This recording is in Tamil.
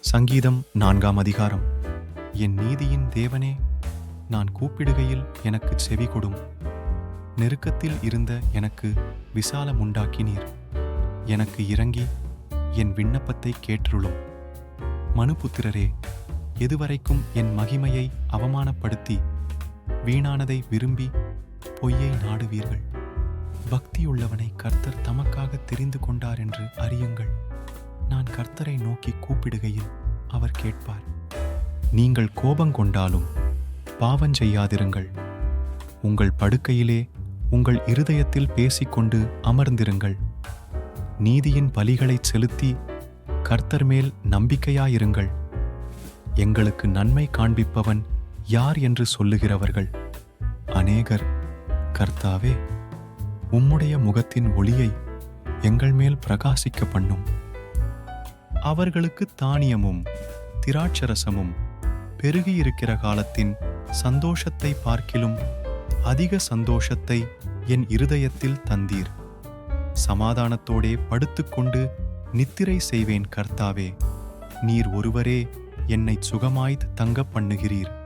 சங்கீதம் 4ஆம் அதிகாரம். என் நீதியின் தேவனே, நான் கூப்பிடுகையில் எனக்கு செவி கொடும். நெருக்கத்தில் இருந்த எனக்கு விசாலம் உண்டாக்கினீர். எனக்கு இறங்கி என் விண்ணப்பத்தை கேட்டருளும். மனுபுத்திரரே, எதுவரைக்கும் என் மகிமையை அவமானப்படுத்தி வீணானதை விரும்பி பொய்யை நாடுவீர்கள்? பக்தியுள்ளவனை கர்த்தர் தமக்காக தெரிந்து கொண்டார் என்று அறியுங்கள். நான் கர்த்தரை நோக்கி கூப்பிடுகையில் அவர் கேட்பார். நீங்கள் கோபங்கொண்டாலும் பாவம் செய்யாதிருங்கள். உங்கள் படுக்கையிலே உங்கள் இருதயத்தில் பேசிக்கொண்டு அமர்ந்திருங்கள். நீதியின் பலிகளைச் செலுத்தி கர்த்தர் மேல் நம்பிக்கையாயிருங்கள். எங்களுக்கு நன்மை காண்பிப்பவன் யார் என்று சொல்லுகிறவர்கள் அநேகர். கர்த்தாவே, உம்முடைய முகத்தின் ஒளியை எங்கள் மேல் பிரகாசிக்க பண்ணும். அவர்களுக்கு தானியமும் திராட்சரசமும் பெருகியிருக்கிற காலத்தின் சந்தோஷத்தை பார்க்கிலும் அதிக சந்தோஷத்தை என் இருதயத்தில் தந்தீர். சமாதானத்தோடே படுத்துக்கொண்டு நித்திரை செய்வேன். கர்த்தாவே, நீர் ஒருவரே என்னை சுகமாய்த் தங்க பண்ணுகிறீர்.